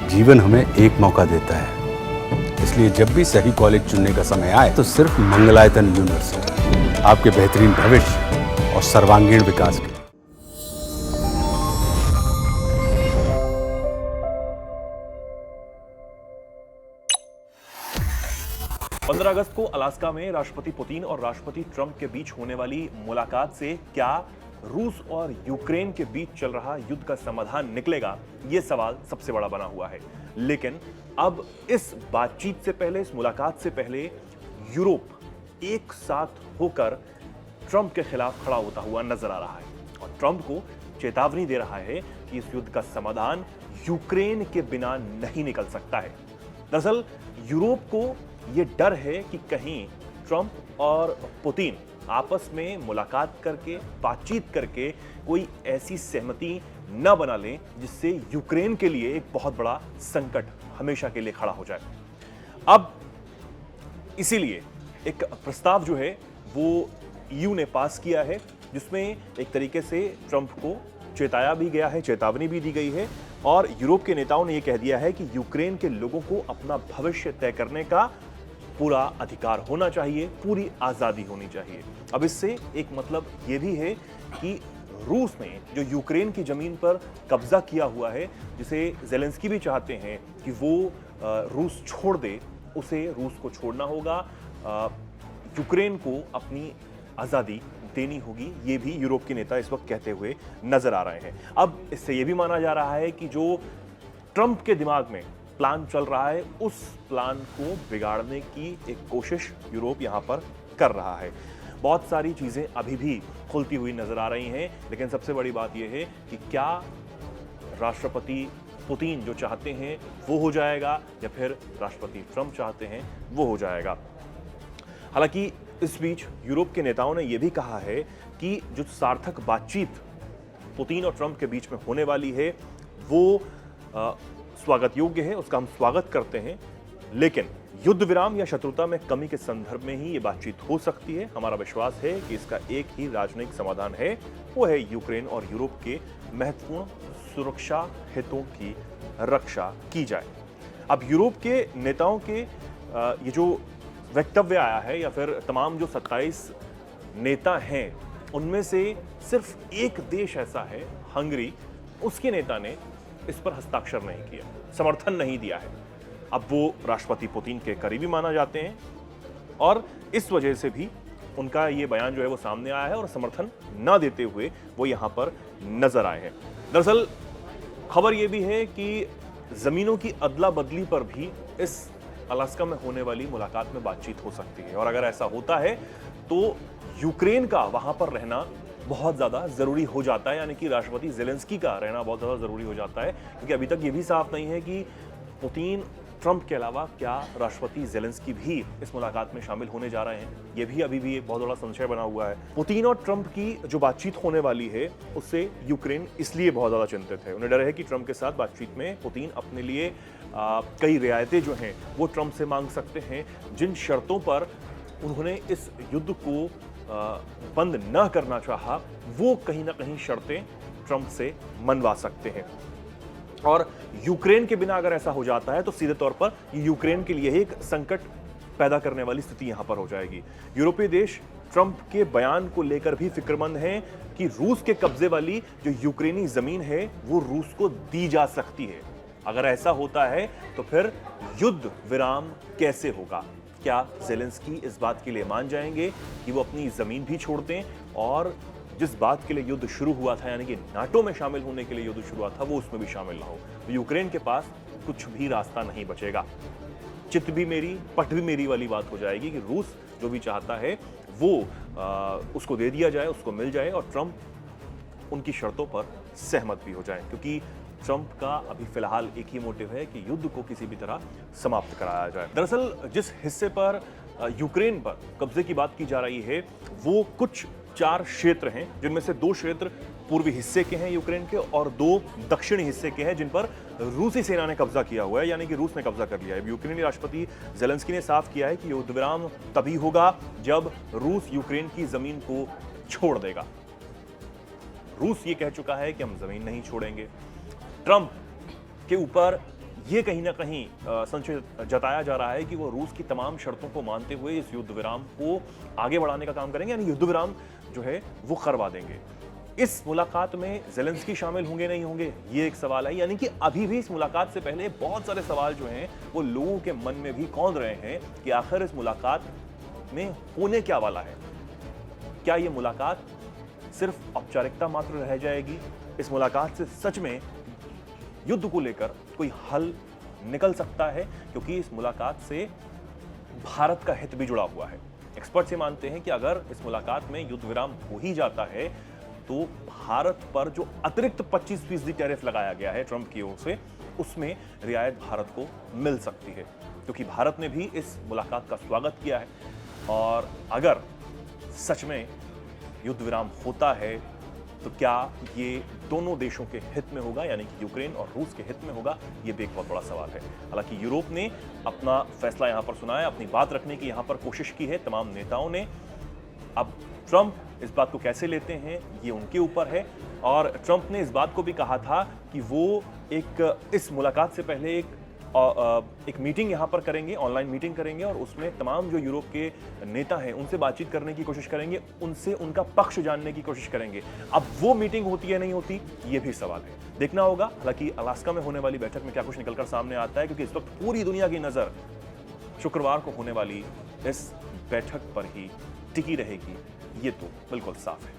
जीवन हमें एक मौका देता है, इसलिए जब भी सही कॉलेज चुनने का समय आए तो सिर्फ मंगलायतन यूनिवर्सिटी आपके बेहतरीन भविष्य और सर्वांगीण विकास के 15 अगस्त को अलास्का में राष्ट्रपति पुतिन और राष्ट्रपति ट्रंप के बीच होने वाली मुलाकात से क्या रूस और यूक्रेन के बीच चल रहा युद्ध का समाधान निकलेगा, यह सवाल सबसे बड़ा बना हुआ है। लेकिन अब इस बातचीत से पहले, इस मुलाकात से पहले यूरोप एक साथ होकर ट्रंप के खिलाफ खड़ा होता हुआ नजर आ रहा है और ट्रंप को चेतावनी दे रहा है कि इस युद्ध का समाधान यूक्रेन के बिना नहीं निकल सकता है। दरअसल यूरोप को यह डर है कि कहीं ट्रंप और पुतिन आपस में मुलाकात करके, बातचीत करके कोई ऐसी सहमति न बना लें जिससे यूक्रेन के लिए एक बहुत बड़ा संकट हमेशा के लिए खड़ा हो जाए। अब इसीलिए एक प्रस्ताव जो है वो ईयू ने पास किया है, जिसमें एक तरीके से ट्रंप को चेताया भी गया है, चेतावनी भी दी गई है और यूरोप के नेताओं ने यह कह दिया है कि यूक्रेन के लोगों को अपना भविष्य तय करने का पूरा अधिकार होना चाहिए, पूरी आजादी होनी चाहिए। अब इससे एक मतलब यह भी है कि रूस ने जो यूक्रेन की जमीन पर कब्जा किया हुआ है, जिसे ज़ेलेंस्की भी चाहते हैं कि वो रूस छोड़ दे, उसे रूस को छोड़ना होगा, यूक्रेन को अपनी आजादी देनी होगी। ये भी यूरोप के नेता इस वक्त कहते हुए नजर आ रहे हैं। अब इससे यह भी माना जा रहा है कि जो ट्रंप के दिमाग में प्लान चल रहा है, उस प्लान को बिगाड़ने की एक कोशिश यूरोप यहां पर कर रहा है। बहुत सारी चीजें अभी भी खुलती हुई नजर आ रही हैं, लेकिन सबसे बड़ी बात यह है कि क्या राष्ट्रपति पुतिन जो चाहते हैं वो हो जाएगा या फिर राष्ट्रपति ट्रंप चाहते हैं वो हो जाएगा। हालांकि इस बीच यूरोप के नेताओं ने यह भी कहा है कि जो सार्थक बातचीत पुतिन और ट्रंप के बीच में होने वाली है वो स्वागत योग्य है, उसका हम स्वागत करते हैं, लेकिन युद्ध विराम या शत्रुता में कमी के संदर्भ में ही ये बातचीत हो सकती है। हमारा विश्वास है कि इसका एक ही राजनयिक समाधान है, वो है यूक्रेन और यूरोप के महत्वपूर्ण सुरक्षा हितों की रक्षा की जाए। अब यूरोप के नेताओं के ये जो वक्तव्य आया है या फिर तमाम जो 27 नेता हैं, उनमें से सिर्फ एक देश ऐसा है, हंगरी, उसके नेता ने इस पर हस्ताक्षर नहीं किया, समर्थन नहीं दिया है। अब वो राष्ट्रपति पुतिन के करीबी माना जाते हैं और इस वजह से भी उनका ये बयान जो है वो सामने आया है और समर्थन न देते हुए वो यहां पर नजर आए हैं। दरअसल खबर ये भी है कि जमीनों की अदला बदली पर भी इस अलास्का में होने वाली मुलाकात में बातचीत हो सकती है और अगर ऐसा होता है तो यूक्रेन का वहां पर रहना बहुत ज्यादा जरूरी हो जाता है, यानी कि राष्ट्रपति ज़ेलेंस्की का रहना बहुत ज्यादा जरूरी हो जाता है, क्योंकि अभी तक ये भी साफ नहीं है कि पुतिन ट्रंप के अलावा क्या राष्ट्रपति ज़ेलेंस्की भी इस मुलाकात में शामिल होने जा रहे हैं। ये भी अभी भी एक बहुत बड़ा संशय बना हुआ है। पुतिन और ट्रंप की जो बातचीत होने वाली है उससे यूक्रेन इसलिए बहुत ज्यादा चिंतित है। उन्हें डर है कि ट्रंप के साथ बातचीत में पुतिन अपने लिए कई रियायतें जो हैं वो ट्रंप से मांग सकते हैं, जिन शर्तों पर उन्होंने इस युद्ध को बंद न करना चाहा, वो कहीं ना कहीं शर्तें ट्रंप से मनवा सकते हैं। और यूक्रेन के बिना अगर ऐसा हो जाता है तो सीधे तौर पर यूक्रेन के लिए एक संकट पैदा करने वाली स्थिति यहां पर हो जाएगी। यूरोपीय देश ट्रंप के बयान को लेकर भी फिक्रमंद हैं कि रूस के कब्जे वाली जो यूक्रेनी जमीन है वो रूस को दी जा सकती है। अगर ऐसा होता है तो फिर युद्ध विराम कैसे होगा? क्या ज़ेलेंस्की इस बात के लिए मान जाएंगे कि वो अपनी जमीन भी छोड़ दें और जिस बात के लिए युद्ध शुरू हुआ था, यानी कि नाटो में शामिल होने के लिए युद्ध शुरू हुआ था, वो उसमें भी शामिल ना हो? तो यूक्रेन के पास कुछ भी रास्ता नहीं बचेगा। चित भी मेरी, पट भी मेरी वाली बात हो जाएगी कि रूस जो भी चाहता है वो उसको दे दिया जाए, उसको मिल जाए और ट्रंप उनकी शर्तों पर सहमत भी हो जाए, क्योंकि ट्रंप का अभी फिलहाल एक ही मोटिव है कि युद्ध को किसी भी तरह समाप्त कराया जाए। दरअसल जिस हिस्से पर यूक्रेन पर कब्जे की बात की जा रही है वो कुछ 4 क्षेत्र हैं, जिनमें से 2 क्षेत्र पूर्वी हिस्से के हैं यूक्रेन के और 2 दक्षिणी हिस्से के हैं जिन पर रूसी सेना ने कब्जा किया हुआ है, यानी कि रूस ने कब्जा कर लिया है। यूक्रेनी राष्ट्रपति ज़ेलेंस्की ने साफ किया है कि युद्ध विराम तभी होगा जब रूस यूक्रेन की जमीन को छोड़ देगा। रूस ये कह चुका है कि हम जमीन नहीं छोड़ेंगे। ट्रंप के ऊपर ये कहीं ना कहीं संशय जताया जा रहा है कि वो रूस की तमाम शर्तों को मानते हुए इस युद्ध विराम को आगे बढ़ाने का काम करेंगे, यानी युद्ध विराम जो है वो करवा देंगे। इस मुलाकात में ज़ेलेंस्की शामिल होंगे नहीं होंगे, ये एक सवाल है। यानी कि अभी भी इस मुलाकात से पहले बहुत सारे सवाल जो हैं वो लोगों के मन में भी कौंध रहे हैं कि आखिर इस मुलाकात में होने क्या वाला है। क्या ये मुलाकात सिर्फ औपचारिकता मात्र रह जाएगी? इस मुलाकात से सच में युद्ध को लेकर कोई हल निकल सकता है? क्योंकि इस मुलाकात से भारत का हित भी जुड़ा हुआ है। एक्सपर्ट्स ये मानते हैं कि अगर इस मुलाकात में युद्ध विराम हो ही जाता है तो भारत पर जो अतिरिक्त 25% टैरिफ लगाया गया है ट्रंप की ओर से, उसमें रियायत भारत को मिल सकती है, क्योंकि भारत ने भी इस मुलाकात का स्वागत किया है। और अगर सच में युद्ध विराम होता है तो क्या ये दोनों देशों के हित में होगा, यानी कि यूक्रेन और रूस के हित में होगा? ये भी एक बहुत बड़ा सवाल है। हालांकि यूरोप ने अपना फैसला यहां पर सुनाया, अपनी बात रखने की यहां पर कोशिश की है तमाम नेताओं ने। अब ट्रंप इस बात को कैसे लेते हैं ये उनके ऊपर है। और ट्रंप ने इस बात को भी कहा था कि वो इस मुलाकात से पहले एक मीटिंग यहाँ पर करेंगे, ऑनलाइन मीटिंग करेंगे, और उसमें तमाम जो यूरोप के नेता हैं उनसे बातचीत करने की कोशिश करेंगे, उनसे उनका पक्ष जानने की कोशिश करेंगे। अब वो मीटिंग होती है नहीं होती, ये भी सवाल है, देखना होगा। हालांकि अलास्का में होने वाली बैठक में क्या कुछ निकलकर सामने आता है, क्योंकि इस वक्त पूरी दुनिया की नजर शुक्रवार को होने वाली इस बैठक पर ही टिकी रहेगी, ये तो बिल्कुल साफ है।